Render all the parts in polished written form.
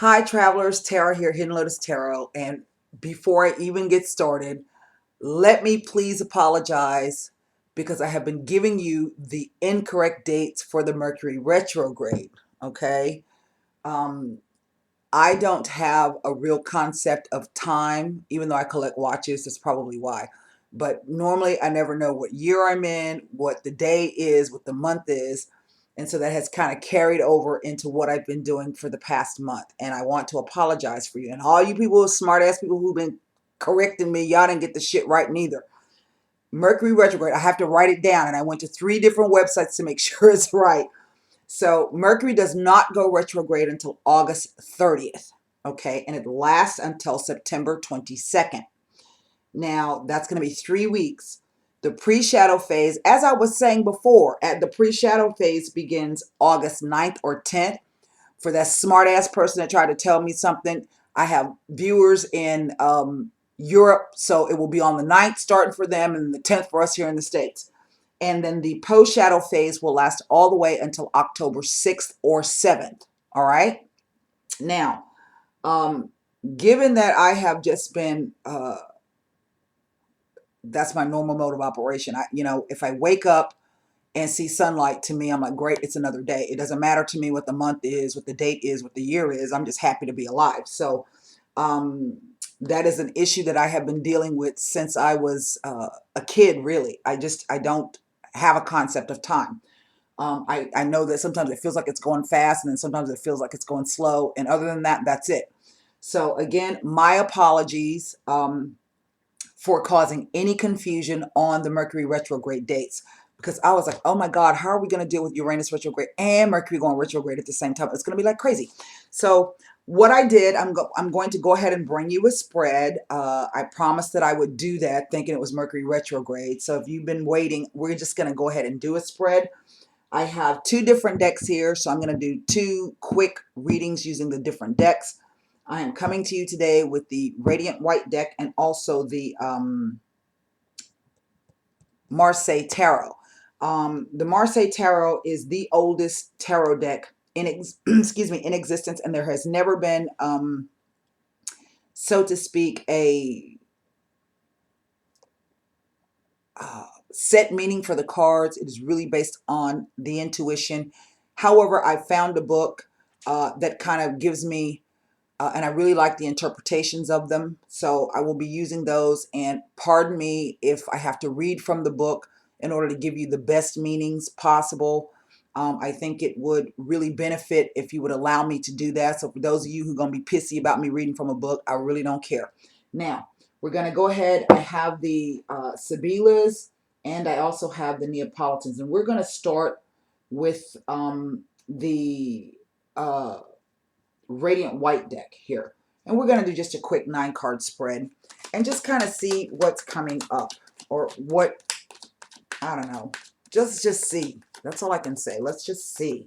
Hi, travelers. Tara here, Hidden Lotus Tarot. And before I even get started, let me please apologize because I have been giving you the incorrect dates for the Mercury retrograde. Okay. Um, I don't have a real concept of time, even though I collect watches. That's probably why. But normally I never know what year I'm in, what the day is, what the month is. And so that has kind of carried over into what I've been doing for the past month. And I want to apologize for you. And all you people, smart ass people who've been correcting me, y'all didn't get the shit right neither. Mercury retrograde, I have to write it down. And I went to 3 different websites to make sure it's right. So Mercury does not go retrograde until August 30th, okay? And it lasts until September 22nd. Now, that's going to be 3 weeks. The pre-shadow phase, as I was saying before, at the pre-shadow phase begins August 9th or 10th. For that smart-ass person that tried to tell me something, I have viewers in Europe, so it will be on the 9th starting for them and the 10th for us here in the States. And then the post-shadow phase will last all the way until October 6th or 7th. All right. Now, um, given that I have just been, that's my normal mode of operation. If I wake up and see sunlight, to me, I'm like, great, it's another day. It doesn't matter to me what the month is, what the date is, what the year is. I'm just happy to be alive. So um, that is an issue that I have been dealing with since I was a kid, really. I don't have a concept of time. I know that sometimes it feels like it's going fast and then sometimes it feels like it's going slow. And other than that, that's it. So again, my apologies for causing any confusion on the Mercury retrograde dates, because I was like, oh my God, how are we going to deal with Uranus retrograde and Mercury going retrograde at the same time? It's going to be like crazy. So what I did, I'm going to go ahead and bring you a spread. I promised that I would do that, thinking it was Mercury retrograde. So if you've been waiting, we're just going to go ahead and do a spread. I have 2 different decks here, so I'm going to do 2 quick readings using the different decks. I am coming to you today with the Radiant White deck and also the Marseille Tarot. The Marseille Tarot is the oldest tarot deck in excuse me, in existence, and there has never been, so to speak, a set meaning for the cards. It is really based on the intuition. However, I found a book that kind of gives me, and I really like the interpretations of them. So I will be using those. And pardon me if I have to read from the book in order to give you the best meanings possible. I think it would really benefit if you would allow me to do that. So for those of you who are going to be pissy about me reading from a book, I really don't care. Now, we're going to go ahead. I have the Sabilas and I also have the Neapolitans. And we're going to start with the Radiant White deck here. And we're going to do just a quick 9-card spread and just kind of see what's coming up, or what, I don't know. Just see. That's all I can say. Let's just see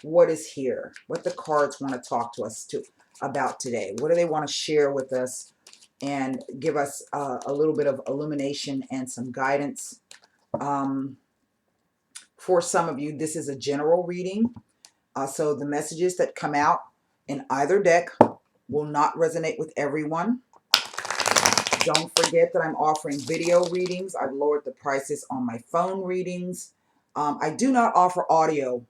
what is here, what the cards want to talk to us about today. What do they want to share with us and give us a little bit of illumination and some guidance. For some of you, this is a general reading. So the messages that come out in either deck will not resonate with everyone. Don't forget that I'm offering video readings. I've lowered the prices on my phone readings. I do not offer audio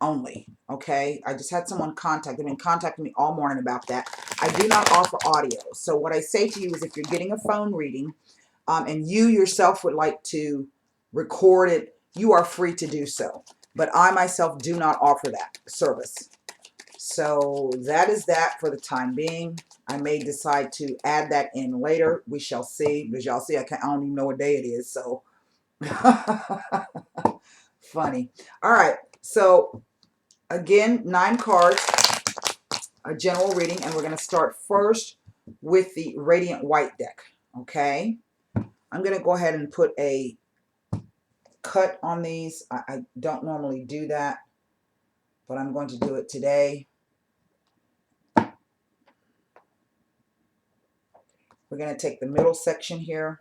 only, okay? I just had someone they've been contacting me all morning about that. I do not offer audio. So what I say to you is, if you're getting a phone reading and you yourself would like to record it, you are free to do so. But I myself do not offer that service. So that is that for the time being. I may decide to add that in later. We shall see. Because y'all see, I don't even know what day it is. So funny. All right. So again, 9 cards, a general reading, and we're going to start first with the Radiant White deck. Okay. I'm going to go ahead and put a cut on these. I don't normally do that, but I'm going to do it today. We're going to take the middle section here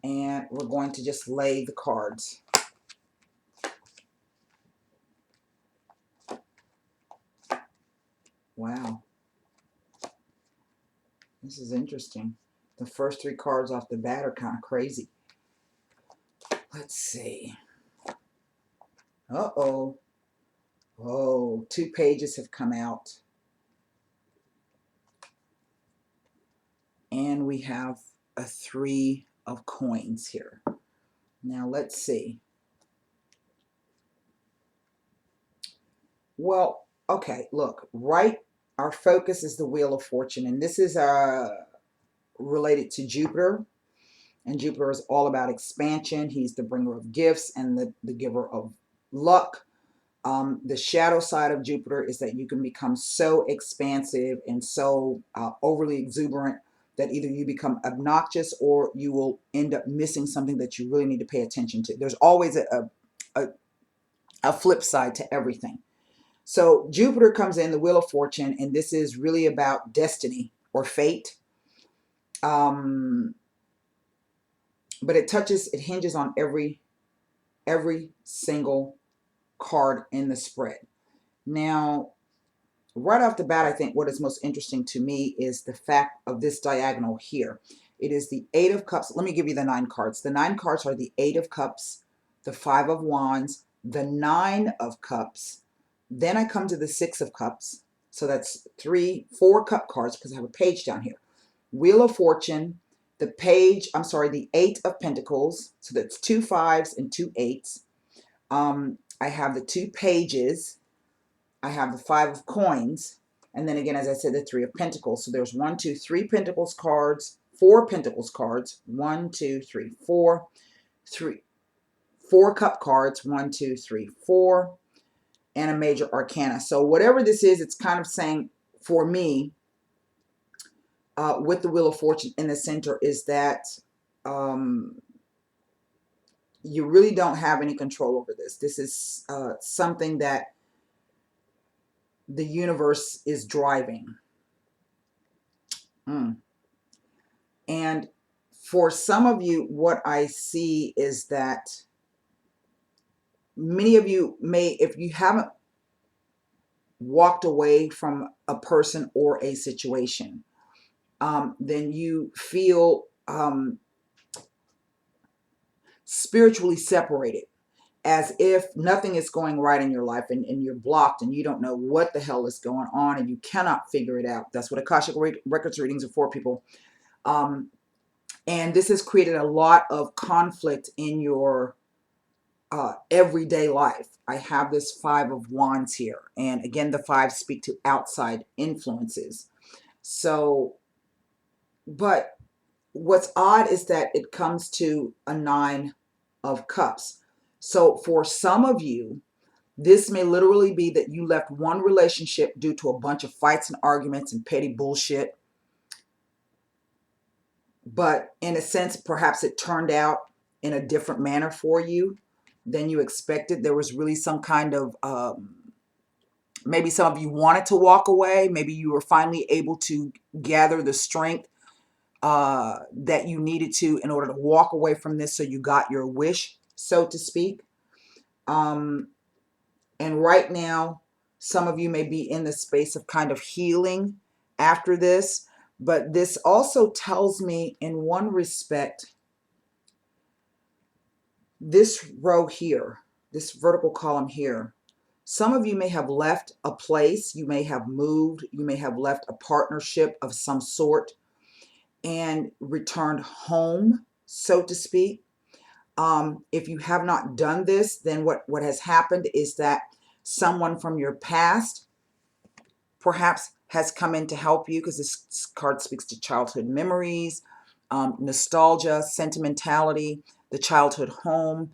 and we're going to just lay the cards. Wow. This is interesting. The first three cards off the bat are kind of crazy. Let's see. Uh-oh. Oh, 2 pages have come out. And we have a 3 of coins here. Now let's see. Well, okay, look, right, our focus is the Wheel of Fortune, and this is related to Jupiter, and Jupiter is all about expansion. He's the bringer of gifts and the giver of luck. The shadow side of Jupiter is that you can become so expansive and so overly exuberant that either you become obnoxious or you will end up missing something that you really need to pay attention to. There's always a flip side to everything. So Jupiter comes in, the Wheel of Fortune, and this is really about destiny or fate. But it hinges on every single card in the spread. Now, right off the bat, I think what is most interesting to me is the fact of this diagonal here. It is the 8 of Cups. Let me give you the 9 cards. The 9 cards are the 8 of Cups, the 5 of Wands, the 9 of Cups. Then I come to the 6 of Cups. So that's 4 cup cards because I have a page down here. Wheel of Fortune, the 8 of Pentacles. So that's 2 5s and 2 8s. I have the 2 pages. I have the 5 of Coins. And then again, as I said, the 3 of Pentacles. So there's 1, 2, 3 Pentacles cards, 4 Pentacles cards, 1, 2, 3, 4, 4 cup cards, 1, 2, 3, 4, and a major arcana. So whatever this is, it's kind of saying for me, with the Wheel of Fortune in the center, is that you really don't have any control over this. This is something that the universe is driving. And for some of you, what I see is that many of you may, if you haven't walked away from a person or a situation, then you feel spiritually separated, as if nothing is going right in your life, and you're blocked and you don't know what the hell is going on and you cannot figure it out. That's what Akashic Records readings are for, people. And this has created a lot of conflict in your everyday life. I have this 5 of Wands here. And again, the 5 speak to outside influences. So, but what's odd is that it comes to a 9 of Cups. So for some of you, this may literally be that you left one relationship due to a bunch of fights and arguments and petty bullshit. But in a sense, perhaps it turned out in a different manner for you than you expected. There was really some kind of, maybe some of you wanted to walk away. Maybe you were finally able to gather the strength that you needed to in order to walk away from this, so you got your wish, so to speak. And right now, some of you may be in the space of kind of healing after this. But this also tells me, in one respect, this row here, this vertical column here, some of you may have left a place, you may have moved, you may have left a partnership of some sort and returned home, so to speak. If you have not done this, then what has happened is that someone from your past perhaps has come in to help you, because this card speaks to childhood memories, nostalgia, sentimentality, the childhood home.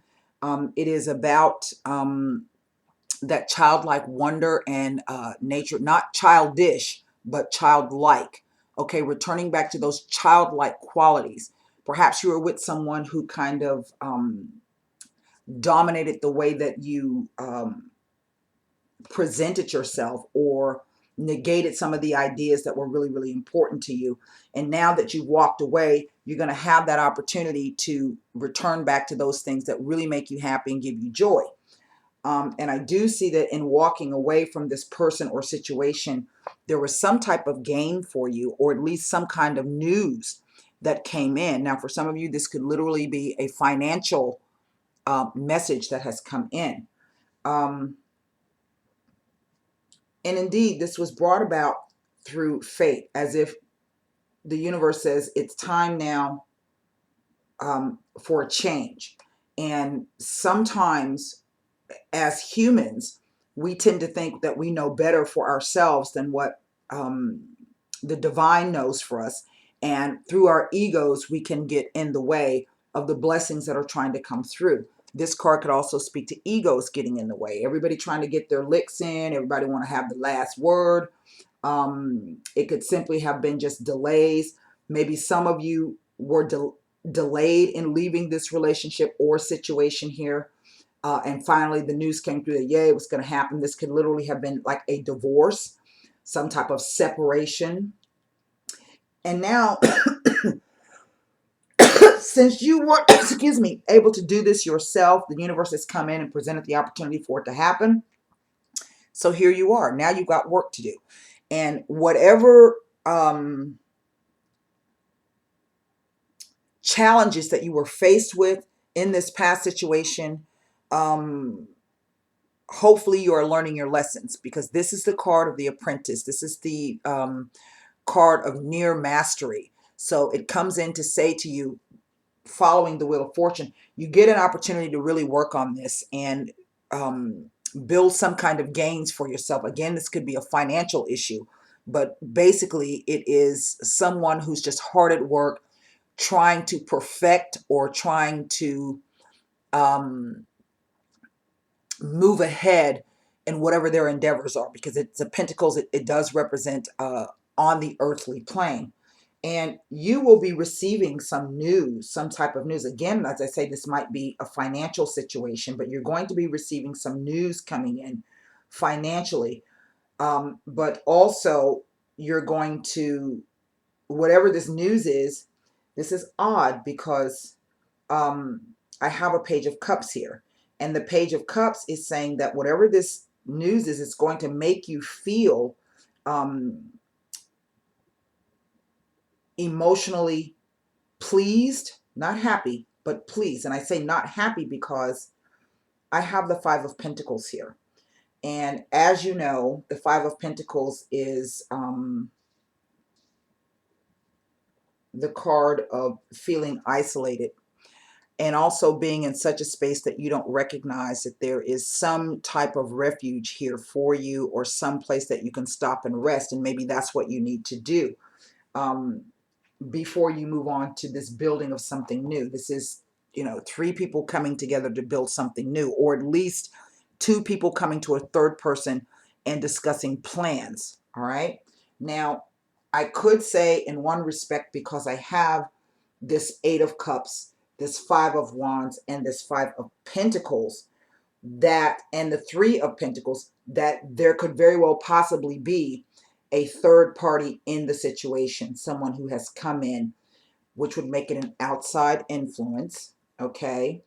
It is about that childlike wonder and nature, not childish, but childlike. Okay, returning back to those childlike qualities. Perhaps you were with someone who kind of dominated the way that you presented yourself, or negated some of the ideas that were really, really important to you. And now that you've walked away, you're going to have that opportunity to return back to those things that really make you happy and give you joy. And I do see that in walking away from this person or situation, there was some type of gain for you, or at least some kind of news that came in. Now, for some of you, this could literally be a financial message that has come in. And indeed, this was brought about through fate, as if the universe says it's time now for a change. And sometimes, as humans, we tend to think that we know better for ourselves than what the divine knows for us. And through our egos, we can get in the way of the blessings that are trying to come through. This card could also speak to egos getting in the way. Everybody trying to get their licks in. Everybody want to have the last word. It could simply have been just delays. Maybe some of you were delayed in leaving this relationship or situation here. And finally, the news came through that, yeah, it was going to happen. This could literally have been like a divorce, some type of separation. And now, since you weren't, excuse me, able to do this yourself, the universe has come in and presented the opportunity for it to happen. So here you are. Now you've got work to do. And whatever challenges that you were faced with in this past situation, hopefully you are learning your lessons, because this is the card of the apprentice. This is the card of near mastery. So it comes in to say to you, following the wheel of fortune, you get an opportunity to really work on this and build some kind of gains for yourself. Again, this could be a financial issue, but basically it is someone who's just hard at work trying to perfect or trying to move ahead in whatever their endeavors are, because it's a pentacles. It does represent on the earthly plane. And you will be receiving some news, some type of news. Again, as I say, this might be a financial situation, but you're going to be receiving some news coming in financially. But also you're going to, whatever this news is, this is odd because I have a Page of Cups here. And the Page of Cups is saying that whatever this news is, it's going to make you feel emotionally pleased, not happy, but pleased. And I say not happy because I have the Five of Pentacles here. And as you know, the Five of Pentacles is the card of feeling isolated, and also being in such a space that you don't recognize that there is some type of refuge here for you, or some place that you can stop and rest. And maybe that's what you need to do before you move on to this building of something new. This is, you know, three people coming together to build something new, or at least two people coming to a third person and discussing plans. All right. Now, I could say in one respect, because I have this Eight of Cups, this Five of Wands, and this Five of Pentacles, that, and the Three of Pentacles, that there could very well possibly be a third party in the situation, someone who has come in, which would make it an outside influence, okay,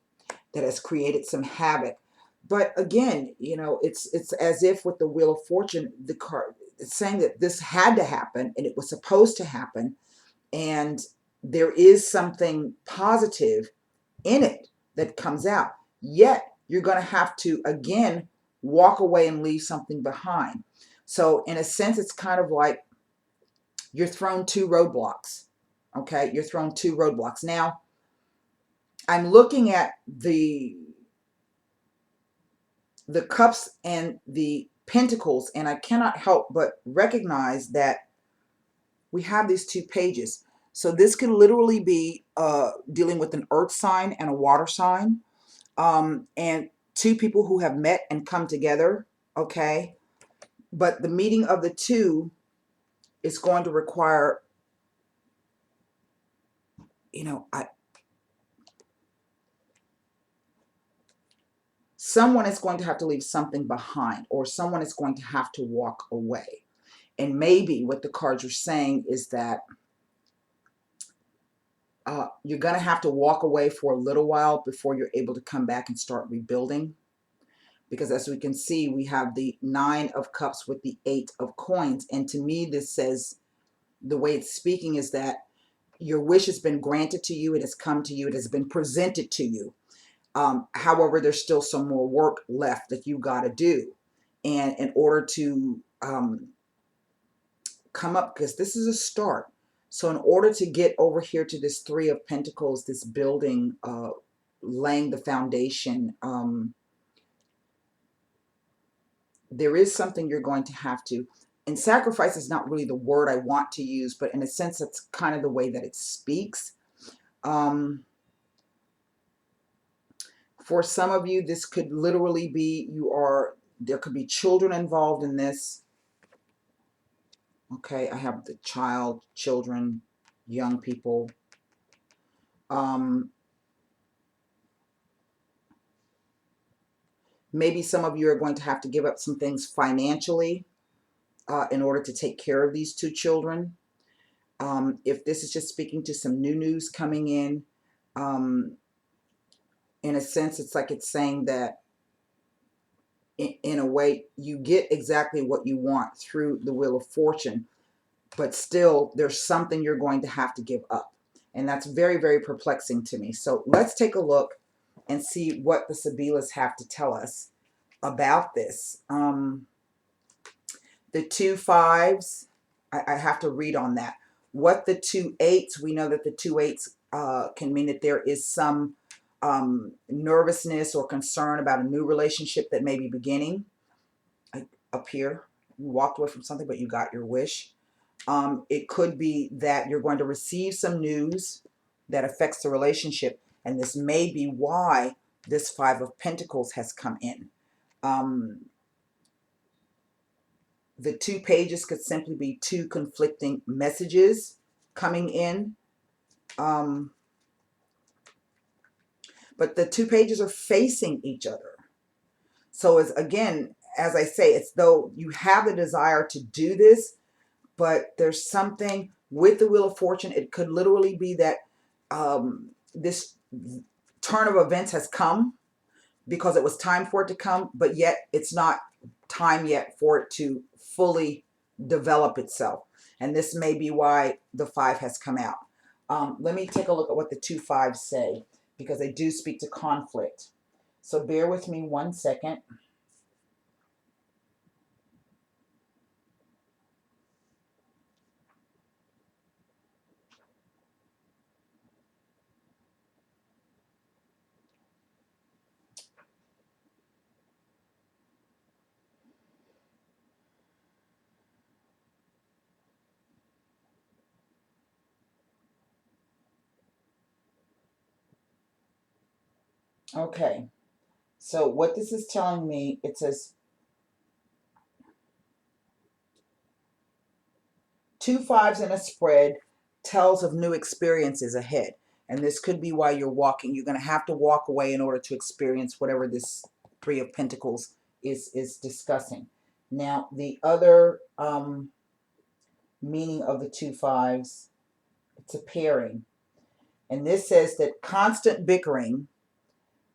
that has created some havoc. But again, you know, it's as if with the Wheel of Fortune, the card, it's saying that this had to happen and it was supposed to happen, and there is something positive in it that comes out. Yet you're going to have to, again, walk away and leave something behind. So in a sense, it's kind of like you're thrown two roadblocks. Okay, you're thrown two roadblocks. Now, I'm looking at the cups and the pentacles, and I cannot help but recognize that we have these two pages. So this could literally be dealing with an earth sign and a water sign, and two people who have met and come together, okay? But the meeting of the two is going to require, you know, someone is going to have to leave something behind, or someone is going to have to walk away. And maybe what the cards are saying is that you're going to have to walk away for a little while before you're able to come back and start rebuilding. because as we can see, we have the 9 of Cups with the 8 of Coins. And to me, this says, the way it's speaking is that your wish has been granted to you. It has come to you. It has been presented to you. However, there's still some more work left that you got to do. And in order to come up, because this is a start. So in order to get over here to this 3 of Pentacles, this building, laying the foundation, there is something you're going to have to, and sacrifice is not really the word I want to use, but in a sense, that's kind of the way that it speaks. For some of you, this could literally be, there could be children involved in this. Okay, I have the child, children, young people. Maybe some of you are going to have to give up some things financially in order to take care of these 2 children. If this is just speaking to some new news coming in a sense, it's like it's saying that in a way, you get exactly what you want through the Wheel of Fortune, but still there's something you're going to have to give up. And that's very, very perplexing to me. So let's take a look and see what the Sabilas have to tell us about this. The 2 5s, I have to read on that. What the 2 8s, we know that the 2 8s can mean that there is some nervousness or concern about a new relationship that may be beginning. Up here, you walked away from something, but you got your wish. It could be that you're going to receive some news that affects the relationship, and this may be why this 5 of Pentacles has come in. The 2 pages could simply be 2 conflicting messages coming in. But the 2 pages are facing each other. So it's, again, as I say, it's though you have the desire to do this, but there's something with the Wheel of Fortune. It could literally be that this turn of events has come because it was time for it to come, but yet it's not time yet for it to fully develop itself. And this may be why the 5 has come out. Let me take a look at what the 2 5s say, because they do speak to conflict. So bear with me 1 second. Okay, so what this is telling me, it says 2 5s in a spread tells of new experiences ahead. And this could be why you're walking. You're going to have to walk away in order to experience whatever this 3 of Pentacles is discussing. Now, the other meaning of the 2 5s, it's a pairing. And this says that constant bickering,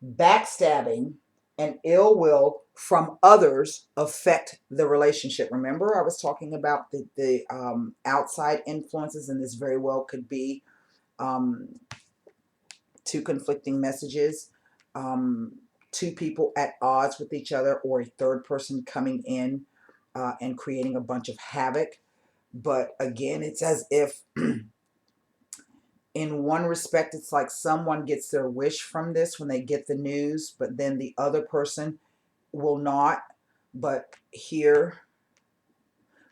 backstabbing, and ill will from others affect the relationship. Remember, I was talking about the outside influences, and this very well could be 2 conflicting messages, 2 people at odds with each other, or a third person coming in and creating a bunch of havoc. But again, it's as if in one respect, it's like someone gets their wish from this when they get the news, but then the other person will not. But here,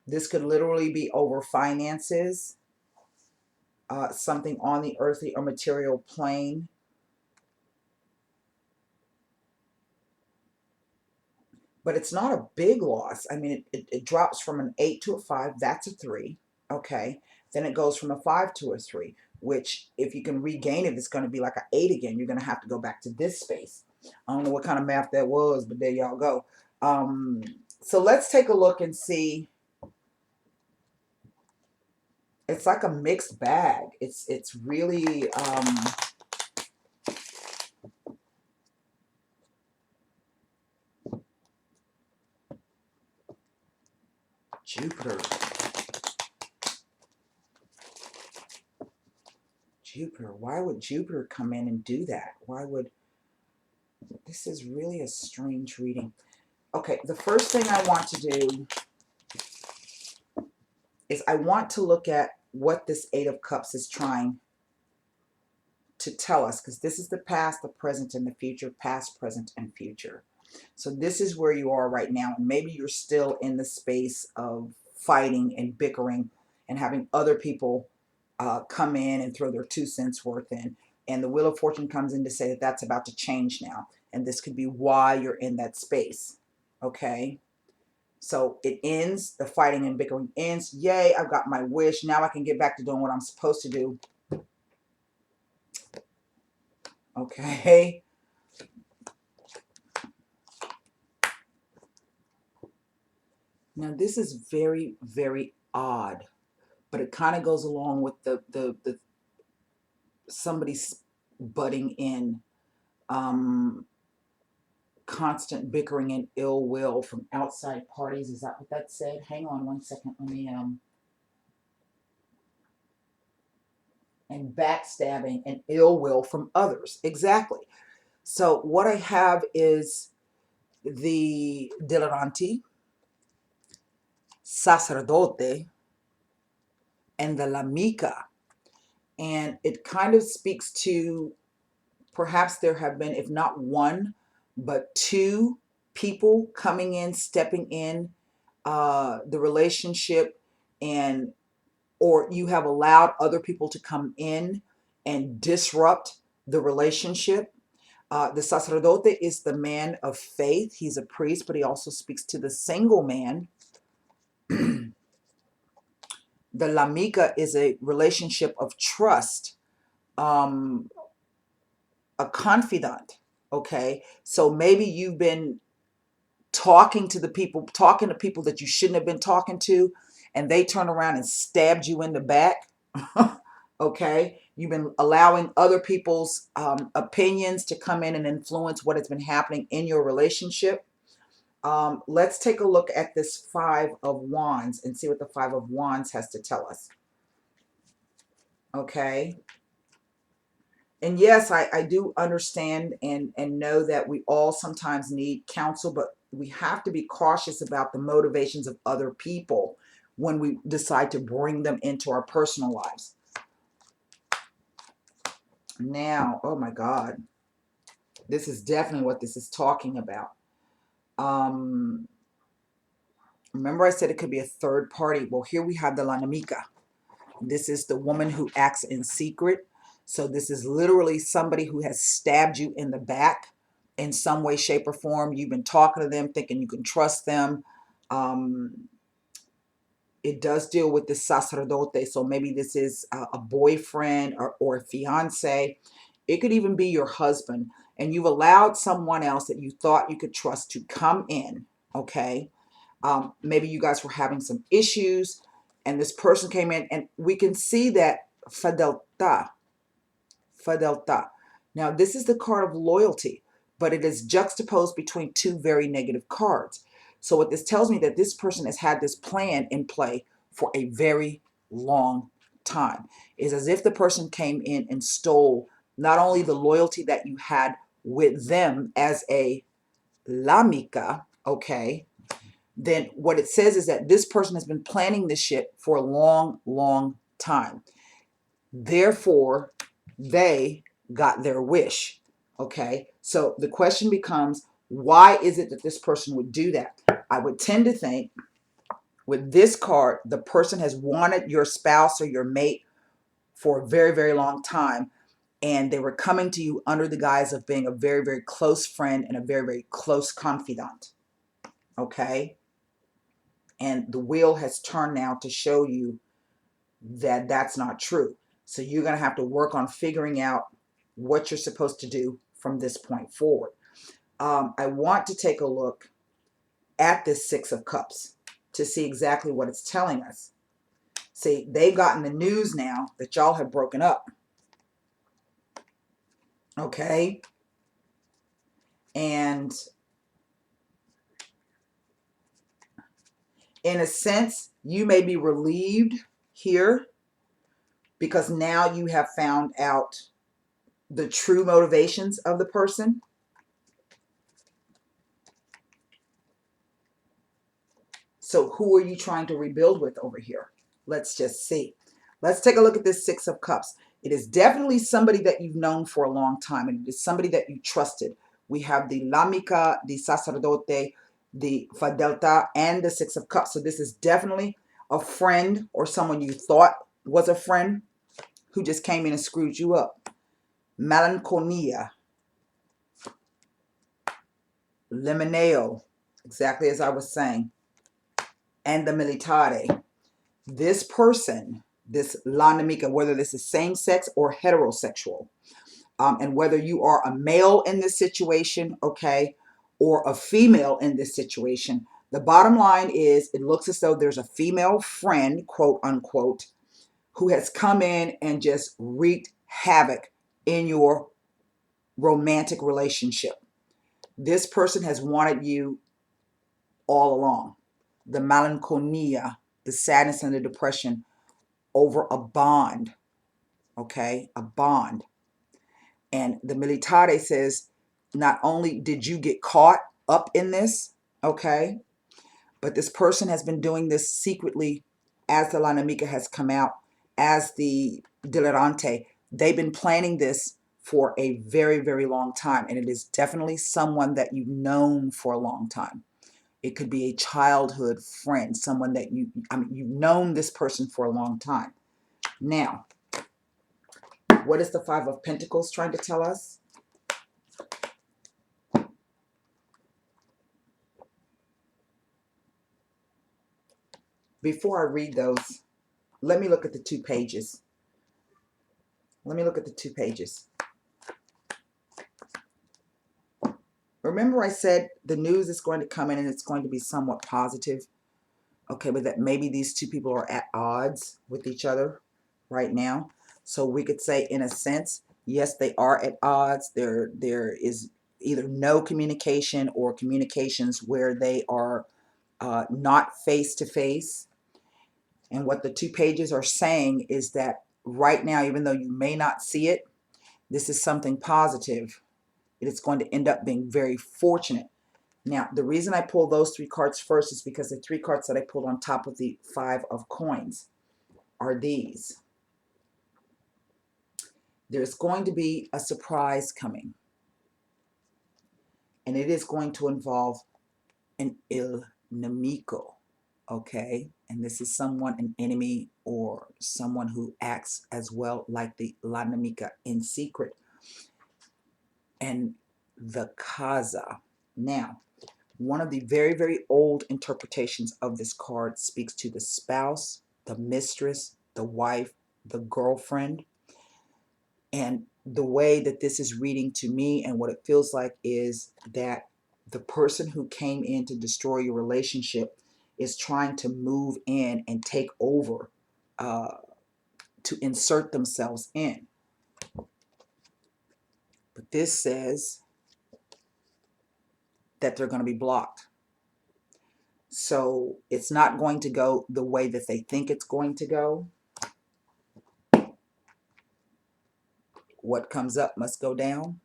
this could literally be over finances, something on the earthly or material plane. But it's not a big loss. I mean, it drops from an 8 to a 5. That's a 3. Okay. Then it goes from a 5 to a 3, which if you can regain it, it's going to be like an 8 again. You're going to have to go back to this space. I don't know what kind of math that was, but there y'all go. So let's take a look and see. It's like a mixed bag. It's really Jupiter. Jupiter. Why would Jupiter come in and do that? Why would... This is really a strange reading. Okay, the first thing I want to do is I want to look at what this Eight of Cups is trying to tell us, because this is the past, the present, and the future. Past, present, and future. So this is where you are right now, and maybe you're still in the space of fighting and bickering and having other people come in and throw their 2 cents worth in. And the Wheel of Fortune comes in to say that that's about to change now. And this could be why you're in that space. Okay? So it ends, the fighting and bickering ends. Yay, I've got my wish. Now I can get back to doing what I'm supposed to do. Okay? Now this is very, very odd. But it kind of goes along with the somebody's butting in, constant bickering and ill will from outside parties. Is that what that said? Hang on one second. Let me and backstabbing and ill will from others. Exactly. So what I have is the dilettante, sacerdote, and the l'amica. And it kind of speaks to, perhaps there have been, if not one, but two people coming in, stepping in the relationship, and or you have allowed other people to come in and disrupt the relationship. The sacerdote is the man of faith. He's a priest, but he also speaks to the single man. The l'amica is a relationship of trust, a confidant. Okay, so maybe you've been talking to people that you shouldn't have been talking to, and they turn around and stabbed you in the back. Okay, you've been allowing other people's opinions to come in and influence what has been happening in your relationship. Let's take a look at this Five of Wands and see what the Five of Wands has to tell us. Okay. And yes, I do understand and know that we all sometimes need counsel, but we have to be cautious about the motivations of other people when we decide to bring them into our personal lives. Now, oh my God, this is definitely what this is talking about. Remember I said it could be a third party. Well, here we have the l'amica. This is the woman who acts in secret. So this is literally somebody who has stabbed you in the back in some way, shape, or form. You've been talking to them, thinking you can trust them. It does deal with the sacerdote. So maybe this is a boyfriend or a fiance. It could even be your husband. And you've allowed someone else that you thought you could trust to come in. Okay. Maybe you guys were having some issues and this person came in, and we can see that fidelità. Now, this is the card of loyalty, but it is juxtaposed between two very negative cards. So what this tells me that this person has had this plan in play for a very long time. It's as if the person came in and stole not only the loyalty that you had with them as a l'amica, okay, then what it says is that this person has been planning this shit for a long, long time. Therefore, they got their wish. Okay, so the question becomes, why is it that this person would do that? I would tend to think with this card, the person has wanted your spouse or your mate for a very, very long time, and they were coming to you under the guise of being a very, very close friend and a very, very close confidant. Okay, and the wheel has turned now to show you that that's not true. So you're going to have to work on figuring out what you're supposed to do from this point forward. I want to take a look at this Six of Cups to see exactly what it's telling us. See, they've gotten the news now that y'all have broken up. Okay? And in a sense, you may be relieved here because now you have found out the true motivations of the person. So who are you trying to rebuild with over here? Let's just see. Let's take a look at this Six of Cups. It is definitely somebody that you've known for a long time, and it is somebody that you trusted. We have the L'Amica, the Sacerdote, the Fidelta, and the Six of Cups. So this is definitely a friend or someone you thought was a friend who just came in and screwed you up. Melancholia, Limoneo, exactly as I was saying, and the Militare. This person, this L'Amica, whether this is same-sex or heterosexual, and whether you are a male in this situation, okay, or a female in this situation, the bottom line is it looks as though there's a female friend, quote unquote, who has come in and just wreaked havoc in your romantic relationship. This person has wanted you all along. The melancholia, the sadness and the depression over a bond, okay, a bond. And the Militare says, not only did you get caught up in this, okay, but this person has been doing this secretly as the L'Amica has come out, as the Delirante. They've been planning this for a very, very long time. And it is definitely someone that you've known for a long time. It could be a childhood friend, someone that you've known this person for a long time. Now, what is the Five of Pentacles trying to tell us? Before I read those, let me look at the 2 pages. Let me look at the 2 pages. Remember I said the news is going to come in and it's going to be somewhat positive. Okay, but that maybe these 2 people are at odds with each other right now. So we could say, in a sense, yes, they are at odds. There is either no communication or communications where they are not face to face. And what the 2 pages are saying is that right now, even though you may not see it, this is something positive. It is going to end up being very fortunate. Now, the reason I pulled those 3 cards first is because the 3 cards that I pulled on top of the 5 of coins are these. There's going to be a surprise coming. And it is going to involve an il nemico. Okay? And this is someone, an enemy, or someone who acts as well like the L'Amica in secret. And the Casa. Now, one of the very, very old interpretations of this card speaks to the spouse, the mistress, the wife, the girlfriend. And the way that this is reading to me and what it feels like is that the person who came in to destroy your relationship is trying to move in and take over, to insert themselves in. But this says that they're going to be blocked. So it's not going to go the way that they think it's going to go. What comes up must go down.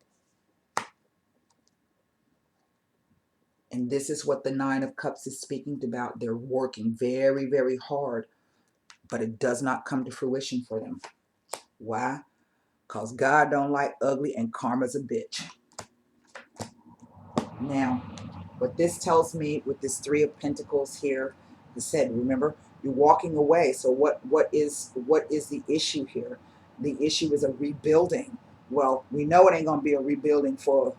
And this is what the 9 of Cups is speaking about. They're working very, very hard, but it does not come to fruition for them. Why? Because God don't like ugly and karma's a bitch. Now, what this tells me with this 3 of Pentacles here, I said, remember, you're walking away. So what is the issue here? The issue is a rebuilding. Well, we know it ain't going to be a rebuilding for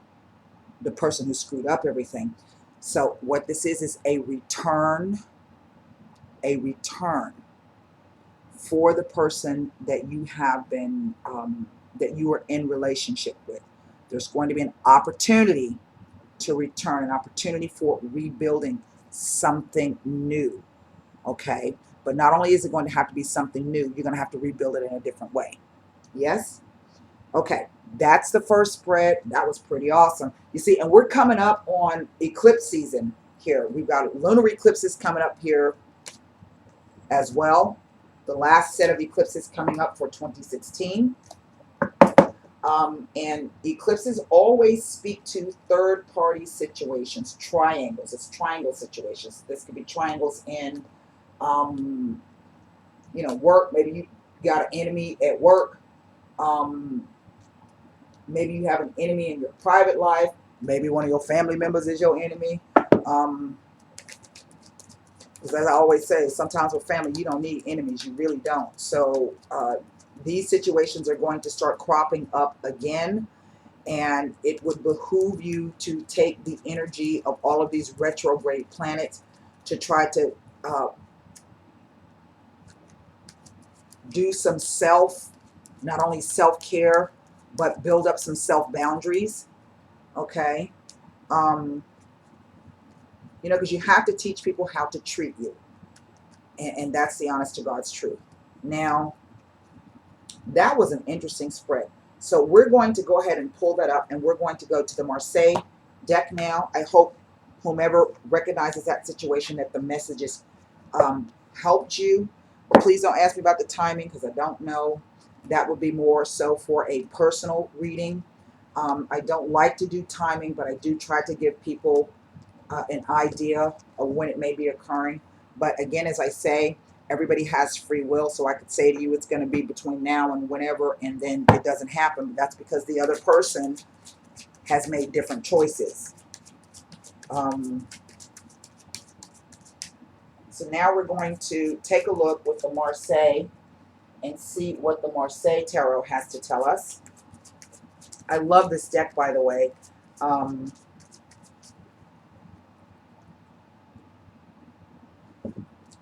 the person who screwed up everything. So what this is a return for the person that you have been, that you are in relationship with. There's going to be an opportunity to return, an opportunity for rebuilding something new, okay? But not only is it going to have to be something new, you're going to have to rebuild it in a different way. Yes? Okay, that's the first spread. That was pretty awesome. You see, and we're coming up on eclipse season here. We've got lunar eclipses coming up here as well. The last set of eclipses coming up for 2016. And eclipses always speak to third-party situations, triangles. It's triangle situations. This could be triangles in, work. Maybe you got an enemy at work. Maybe you have an enemy in your private life. Maybe one of your family members is your enemy. Because as I always say, sometimes with family, you don't need enemies. You really don't. So these situations are going to start cropping up again. And it would behoove you to take the energy of all of these retrograde planets to try to do some not only self-care, but build up some self-boundaries, okay? Because you have to teach people how to treat you. And that's the honest to God's truth. Now, that was an interesting spread. So we're going to go ahead and pull that up, and we're going to go to the Marseilles deck now. I hope whomever recognizes that situation, that the messages helped you. Please don't ask me about the timing because I don't know. That would be more so for a personal reading. I don't like to do timing, but I do try to give people an idea of when it may be occurring. But again, as I say, everybody has free will, so I could say to you it's going to be between now and whenever, and then it doesn't happen. But that's because the other person has made different choices. So now we're going to take a look with the Marseilles and see what the Marseilles Tarot has to tell us. I love this deck, by the way.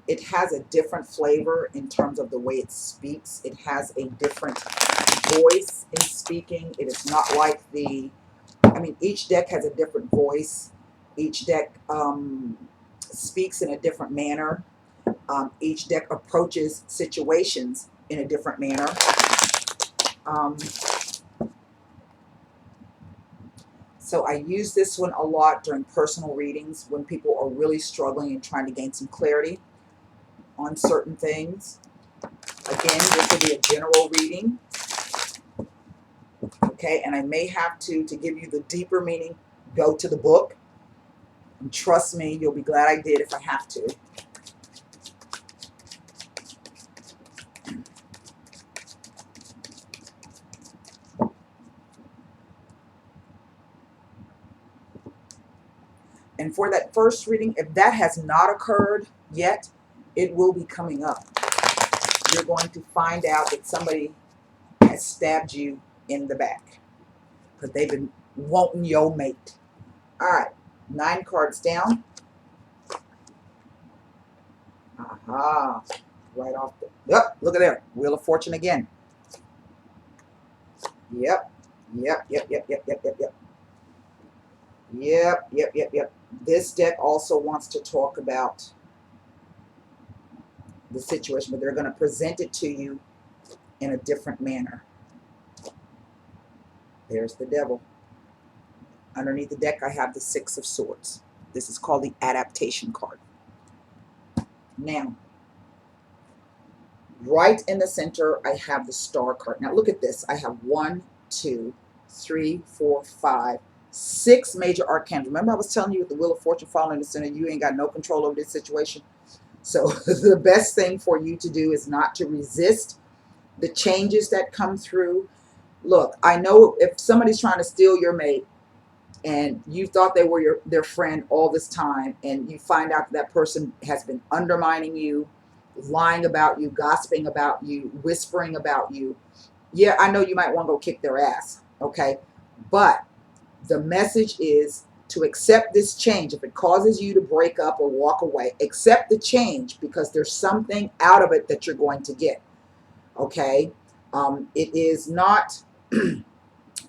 It has a different flavor in terms of the way it speaks. It has a different voice in speaking. It is not like each deck has a different voice. Each deck speaks in a different manner. Each deck approaches situations in a different manner. So I use this one a lot during personal readings when people are really struggling and trying to gain some clarity on certain things. Again, this will be a general reading. Okay, and I may have to give you the deeper meaning, go to the book. And trust me, you'll be glad I did if I have to. And for that first reading, if that has not occurred yet, it will be coming up. You're going to find out that somebody has stabbed you in the back because they've been wanting your mate. All right, 9 cards down. Aha, right off the, yep, look at there, Wheel of Fortune again. Yep. This deck also wants to talk about the situation, but they're going to present it to you in a different manner. There's the Devil. Underneath the deck, I have the 6 of Swords. This is called the adaptation card. Now, right in the center, I have the Star card. Now, look at this. I have 1, 2, 3, 4, 5, 6 major arcana. Remember I was telling you with the Wheel of Fortune falling in the center, you ain't got no control over this situation. So the best thing for you to do is not to resist the changes that come through. Look, I know if somebody's trying to steal your mate and you thought they were their friend all this time, and you find out that person has been undermining you, lying about you, gossiping about you, whispering about you, yeah, I know you might want to go kick their ass, okay? But the message is to accept this change. If it causes you to break up or walk away, accept the change because there's something out of it that you're going to get, okay? It is not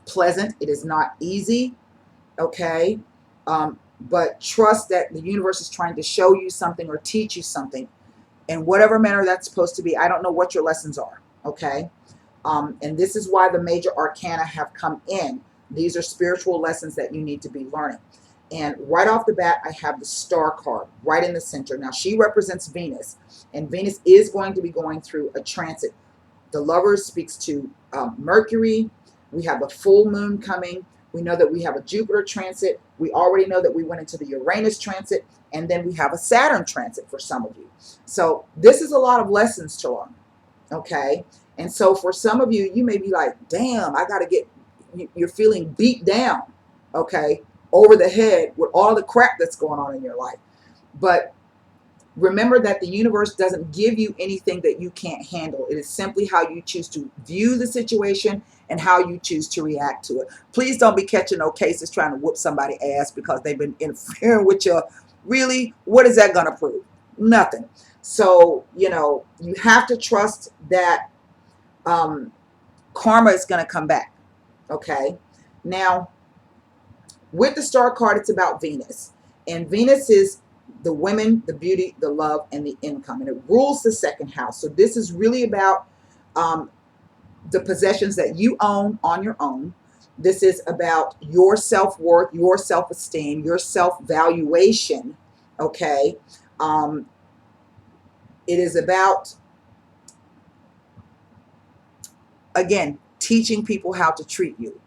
pleasant. It is not easy, okay? But trust that the universe is trying to show you something or teach you something in whatever manner that's supposed to be. I don't know what your lessons are, okay? And this is why the major arcana have come in. These are spiritual lessons that you need to be learning. And right off the bat, I have the star card right in the center. Now, she represents Venus, and Venus is going to be going through a transit. The Lovers speaks to Mercury. We have a full moon coming. We know that we have a Jupiter transit. We already know that we went into the Uranus transit, and then we have a Saturn transit for some of you. So this is a lot of lessons to learn, okay? And so for some of you, you may be like, damn, I got to get, you're feeling beat down, okay, over the head with all the crap that's going on in your life. But remember that the universe doesn't give you anything that you can't handle. It is simply how you choose to view the situation and how you choose to react to it. Please don't be catching no cases trying to whoop somebody's ass because they've been interfering with you. Really, what is that going to prove? Nothing. So, you know, you have to trust that karma is going to come back. Okay. Now, with the star card, it's about Venus. And Venus is the women, the beauty, the love, and the income. And it rules the second house. So this is really about the possessions that you own on your own. This is about your self-worth, your self-esteem, your self-valuation. Okay. It is about, again, teaching people how to treat you.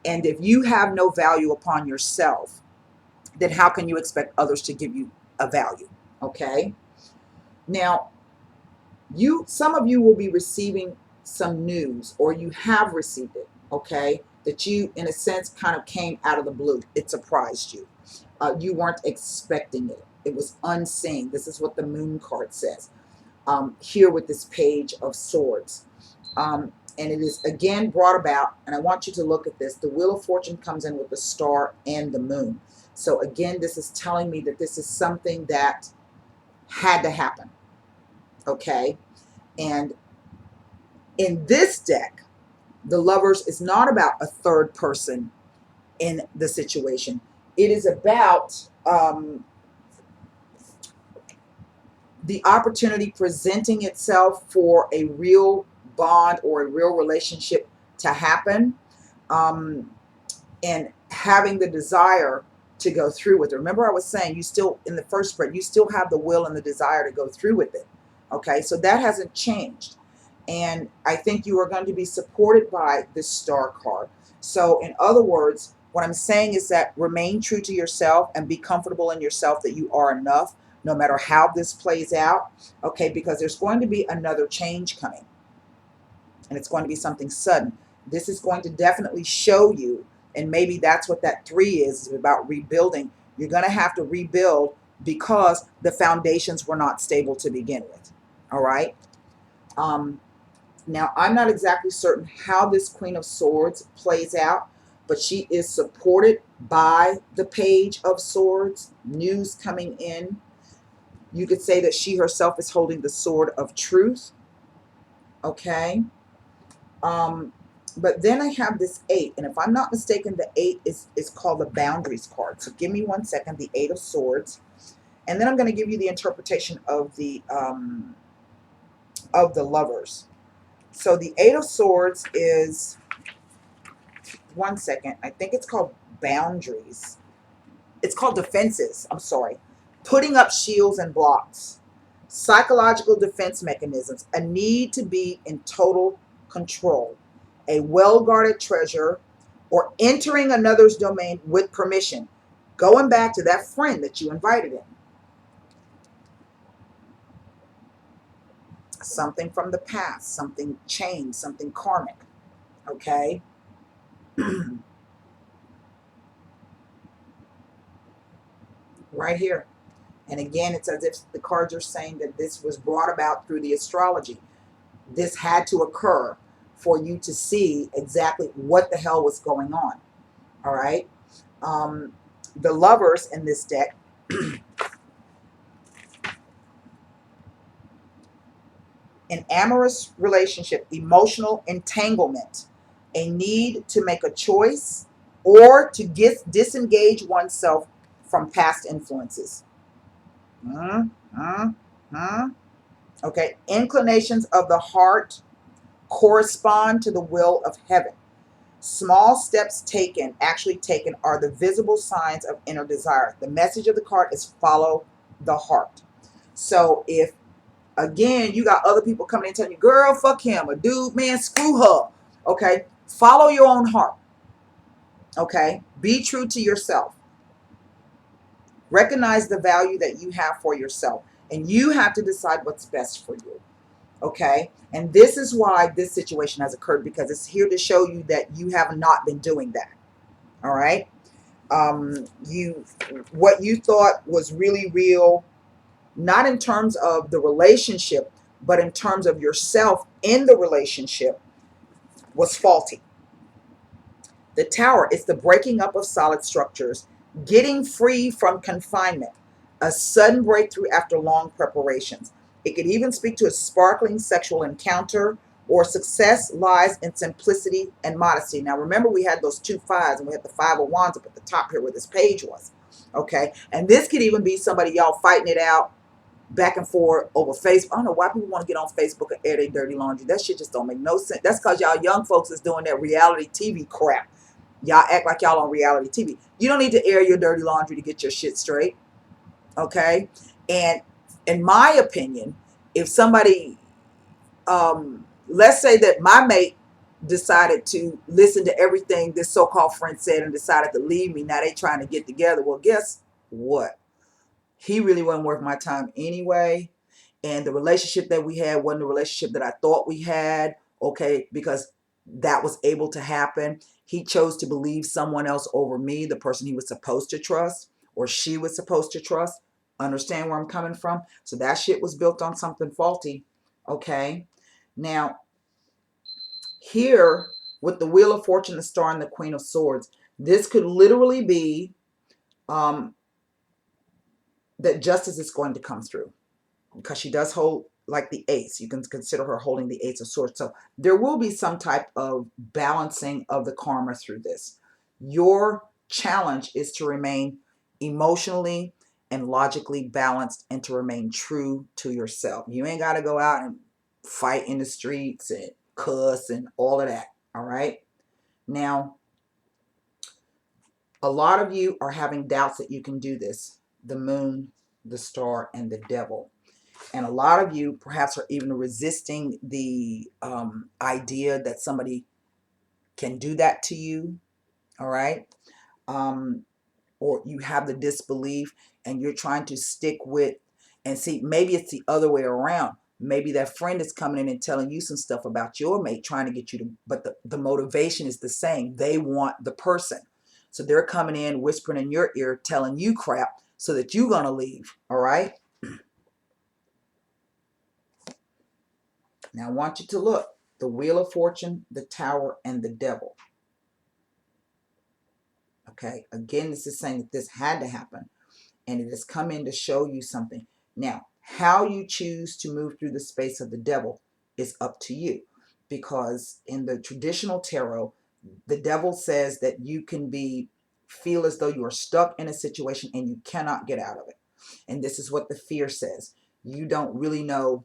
And if you have no value upon yourself, then how can you expect others to give you a value? Okay. Now, some of you will be receiving some news, or you have received it, okay, that you, in a sense, kind of came out of the blue. It surprised you. You weren't expecting it. It was unseen. This is what the moon card says here with this page of swords. And it is again brought about, and I want you to look at this. The Wheel of Fortune comes in with the star and the moon. So again, this is telling me that this is something that had to happen. Okay. And in this deck, the Lovers is not about a third person in the situation. It is about the opportunity presenting itself for a real bond or a real relationship to happen, and having the desire to go through with it. Remember, I was saying you still, in the first spread, you still have the will and the desire to go through with it. Okay, so that hasn't changed. And I think you are going to be supported by this star card. So in other words, what I'm saying is that remain true to yourself and be comfortable in yourself that you are enough, no matter how this plays out. Okay, because there's going to be another change coming. And it's going to be something sudden. This is going to definitely show you, and maybe that's what that 3 is about rebuilding. You're going to have to rebuild because the foundations were not stable to begin with. All right. Now, I'm not exactly certain how this Queen of Swords plays out, but she is supported by the Page of Swords, news coming in. You could say that she herself is holding the sword of truth. Okay. But then I have this 8, and if I'm not mistaken, the 8 is called the Boundaries card. So give me 1 second, the 8 of Swords, and then I'm going to give you the interpretation of the Lovers. So the 8 of Swords is, 1 second, I think it's called Boundaries. It's called Defenses. I'm sorry. Putting up shields and blocks, psychological defense mechanisms, a need to be in total control, a well-guarded treasure, or entering another's domain with permission. Going back to that friend that you invited in. Something from the past, something changed, something karmic. Okay? Right here. And again, it's as if the cards are saying that this was brought about through the astrology. This had to occur for you to see exactly what the hell was going on. All right. The Lovers in this deck an amorous relationship, emotional entanglement, a need to make a choice or to disengage oneself from past influences. Okay. Inclinations of the heart correspond to the will of heaven. Small steps taken, actually taken, are the visible signs of inner desire. The message of the card is follow the heart. So if, again, you got other people coming in telling you, girl, fuck him, or dude, man, screw her. Okay, follow your own heart. Okay, be true to yourself. Recognize the value that you have for yourself, and you have to decide what's best for you. Okay, and this is why this situation has occurred, because it's here to show you that you have not been doing that. All right, you, what you thought was really real, not in terms of the relationship, but in terms of yourself in the relationship, was faulty. The Tower is the breaking up of solid structures, getting free from confinement, a sudden breakthrough after long preparations. It could even speak to a sparkling sexual encounter, or success lies in simplicity and modesty. Now remember, we had those 2 5s, and we had the 5 of Wands up at the top here where this page was. Okay, and this could even be somebody, y'all fighting it out back and forth over Facebook. I don't know why people want to get on Facebook and air their dirty laundry. That shit just don't make no sense. That's because y'all young folks is doing that reality TV crap. Y'all act like y'all on reality TV. You don't need to air your dirty laundry to get your shit straight. Okay? And in my opinion, if somebody, let's say that my mate decided to listen to everything this so-called friend said and decided to leave me. Now they trying to get together. Well, guess what? He really wasn't worth my time anyway. And the relationship that we had wasn't the relationship that I thought we had. Okay, because that was able to happen. He chose to believe someone else over me, the person he was supposed to trust, or she was supposed to trust. Understand where I'm coming from? So that shit was built on something faulty. Okay. Now, here with the Wheel of Fortune, the Star, and the Queen of Swords, this could literally be that justice is going to come through, because she does hold like the ace. You can consider her holding the Ace of Swords. So there will be some type of balancing of the karma through this. Your challenge is to remain emotionally and logically balanced, and to remain true to yourself. You ain't got to go out and fight in the streets and cuss and all of that. All right. Now, a lot of you are having doubts that you can do this. The Moon, the Star, and the Devil. And a lot of you perhaps are even resisting the idea that somebody can do that to you. All right. Or you have the disbelief, and you're trying to stick with, and see, maybe it's the other way around. Maybe that friend is coming in and telling you some stuff about your mate, trying to get you to, but the motivation is the same. They want the person. So they're coming in, whispering in your ear, telling you crap so that you're going to leave. All right. Now I want you to look. The Wheel of Fortune, the Tower, and the Devil. Okay. Again, this is saying that this had to happen. And it has come in to show you something. Now, how you choose to move through the space of the devil is up to you. Because in the traditional tarot, the devil says that you can feel as though you are stuck in a situation and you cannot get out of it. And this is what the fear says. You don't really know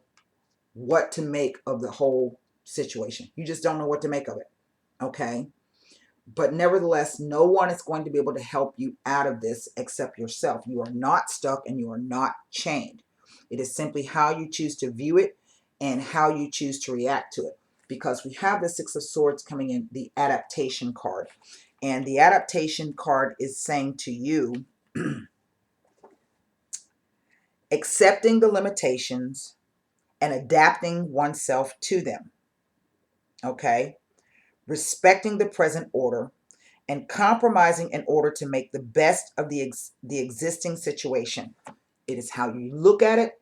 what to make of the whole situation. You just don't know what to make of it. Okay? But nevertheless, no one is going to be able to help you out of this except yourself. You are not stuck and you are not chained. It is simply how you choose to view it and how you choose to react to it. Because we have the Six of Swords coming in, the adaptation card. And the adaptation card is saying to you, accepting the limitations and adapting oneself to them. Okay? Respecting the present order and compromising in order to make the best of the existing situation. It is how you look at it,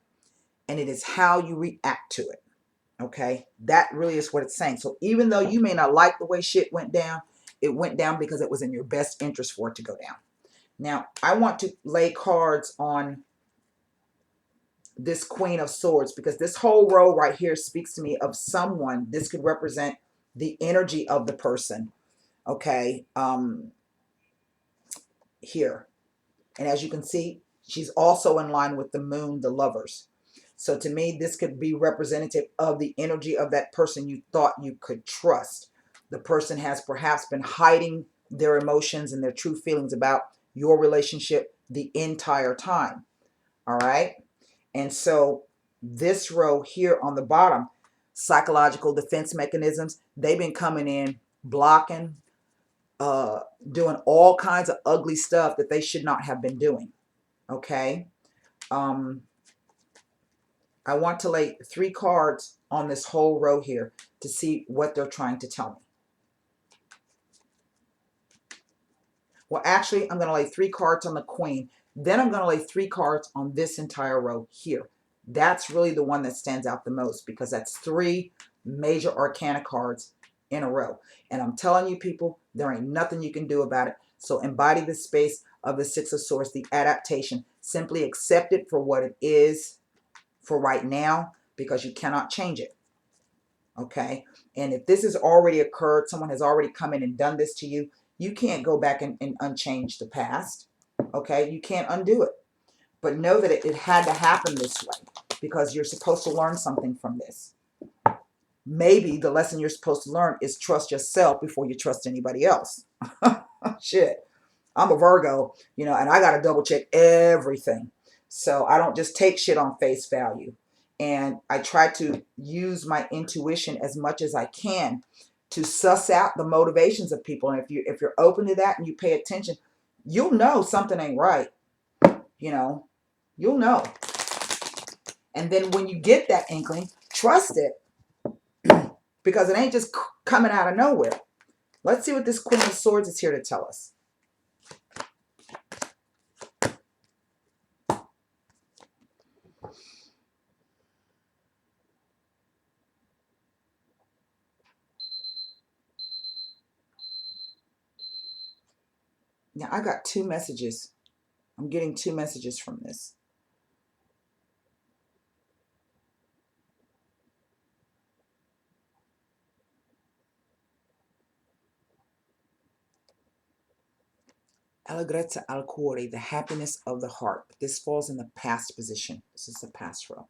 and it is how you react to it. Okay? That really is what it's saying. So even though you may not like the way shit went down, it went down because it was in your best interest for it to go down. Now, I want to lay cards on this Queen of Swords, because this whole row right here speaks to me of someone. This could represent the energy of the person. Okay? Here. And as you can see, she's also in line with the Moon, the Lovers. So to me, this could be representative of the energy of that person you thought you could trust. The person has perhaps been hiding their emotions and their true feelings about your relationship the entire time. All right. And so this row here on the bottom, psychological defense mechanisms, they've been coming in, blocking, doing all kinds of ugly stuff that they should not have been doing. Okay. I want to lay 3 cards on this whole row here to see what they're trying to tell me. Well, actually, I'm going to lay 3 cards on the queen. Then I'm going to lay 3 cards on this entire row here. That's really the one that stands out the most because that's 3 major arcana cards in a row. And I'm telling you, people, there ain't nothing you can do about it. So embody the space of the 6 of Swords, the adaptation. Simply accept it for what it is for right now because you cannot change it. Okay? And if this has already occurred, someone has already come in and done this to you, you can't go back and unchange the past. Okay? You can't undo it. But know that it had to happen this way because you're supposed to learn something from this. Maybe the lesson you're supposed to learn is trust yourself before you trust anybody else. Shit. I'm a Virgo, you know, and I got to double check everything. So I don't just take shit on face value. And I try to use my intuition as much as I can to suss out the motivations of people. And if you're open to that and you pay attention, you'll know something ain't right. You know, you'll know. And then when you get that inkling, trust it because it ain't just coming out of nowhere. Let's see what this Queen of Swords is here to tell us. Now, I got 2 messages. I'm getting 2 messages from this. Allegrezza al cuore, the happiness of the heart. This falls in the past position. This is the past row.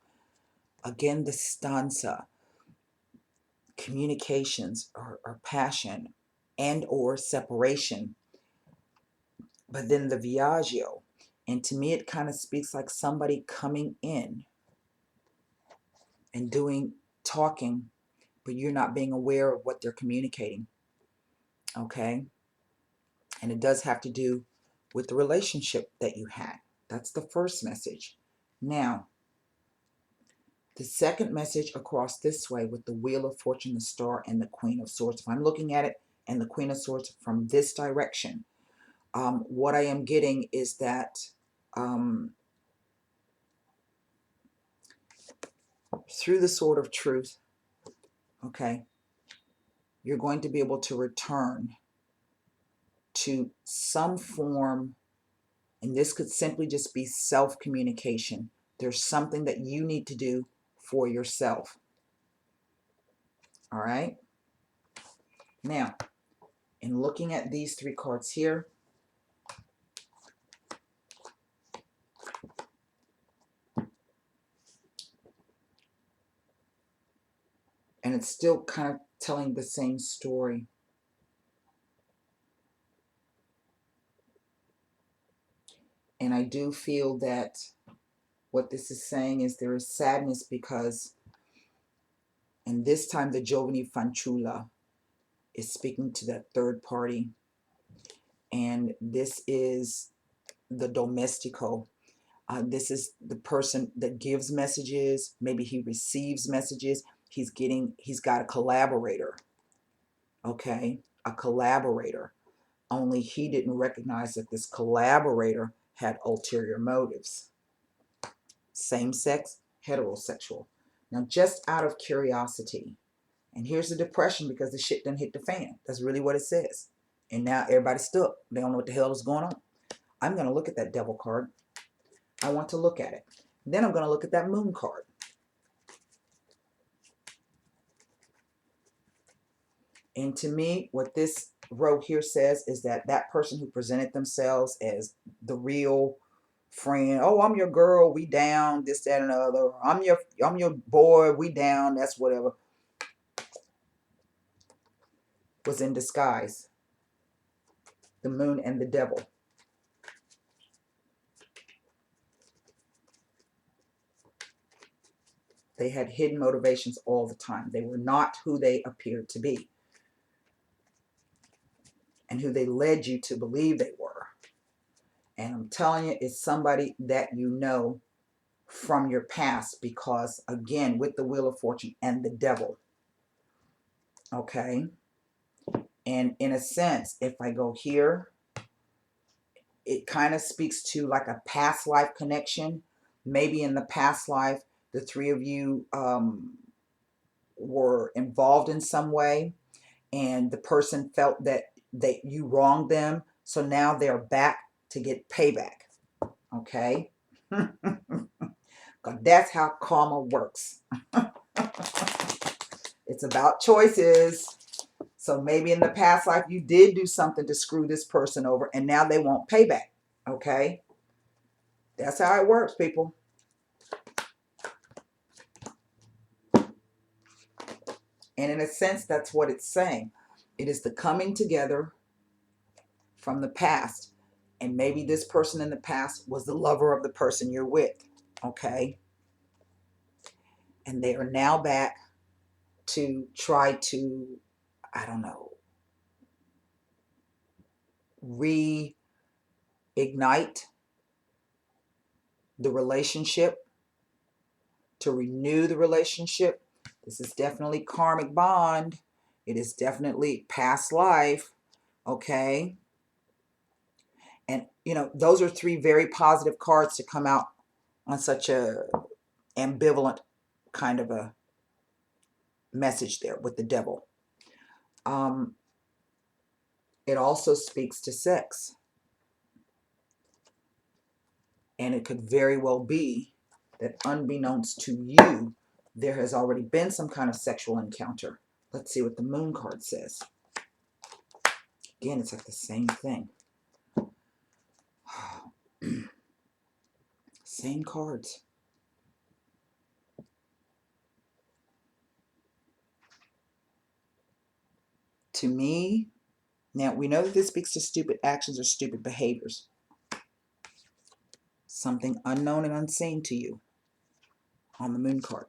Again, the stanza, communications or passion and or separation. But then the viaggio. And to me, it kind of speaks like somebody coming in and talking, but you're not being aware of what they're communicating. Okay? And it does have to do with the relationship that you had. That's the first message. Now, the second message across this way with the Wheel of Fortune, the Star, and the Queen of Swords. If I'm looking at it and the Queen of Swords from this direction, what I am getting is that through the Sword of Truth, okay, you're going to be able to return to some form, and this could simply just be self-communication. There's something that you need to do for yourself. All right? Now, in looking at these 3 cards here, and it's still kind of telling the same story. And I do feel that what this is saying is there is sadness because, and this time the Giovani Fanciulla is speaking to that third party. And this is the domestico. This is the person that gives messages. Maybe he receives messages. He's got a collaborator. Okay, a collaborator. Only he didn't recognize that this collaborator had ulterior motives. Same sex, heterosexual. Now, just out of curiosity, and here's the depression because the shit done hit the fan. That's really what it says. And now everybody's stuck. They don't know what the hell is going on. I'm going to look at that devil card. I want to look at it. Then I'm going to look at that moon card. And to me, what this row here says is that that person who presented themselves as the real friend, oh, I'm your girl, we down, this, that, and the other. I'm your boy, we down, that's whatever. was in disguise. The moon and the devil. They had hidden motivations all the time. They were not who they appeared to be and who they led you to believe they were. And I'm telling you, it's somebody that you know from your past, because again, with the Wheel of Fortune and the devil. Okay. And in a sense, if I go here, it kind of speaks to like a past life connection. Maybe in the past life, the three of you were involved in some way, and the person felt that you wronged them. So now they're back to get payback. Okay. Because that's how karma works. It's about choices. So maybe in the past life you did do something to screw this person over, and now they want payback. Okay. That's how it works, people. And in a sense, that's what it's saying. It is the coming together from the past. And maybe this person in the past was the lover of the person you're with. Okay. And they are now back to try to, I don't know, reignite the relationship, to renew the relationship. This is definitely karmic bond. It is definitely past life. Okay. And, you know, those are three very positive cards to come out on such a ambivalent kind of a message there with the devil. It also speaks to sex. And it could very well be that unbeknownst to you, there has already been some kind of sexual encounter. Let's see what the moon card says. Again, it's like the same thing. Same cards. To me, now we know that this speaks to stupid actions or stupid behaviors. Something unknown and unseen to you on the moon card.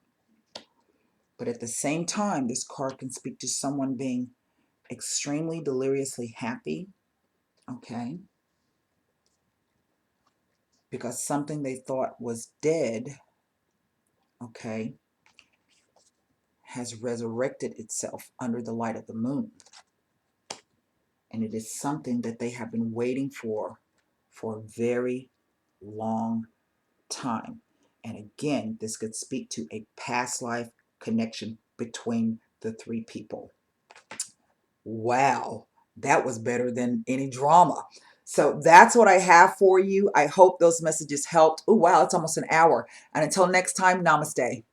But at the same time, this card can speak to someone being extremely deliriously happy. Okay. Because something they thought was dead, okay, has resurrected itself under the light of the moon. And it is something that they have been waiting for a very long time. And again, this could speak to a past life connection between the three people. Wow, that was better than any drama. So that's what I have for you. I hope those messages helped. Oh, wow, it's almost an hour. And until next time, namaste.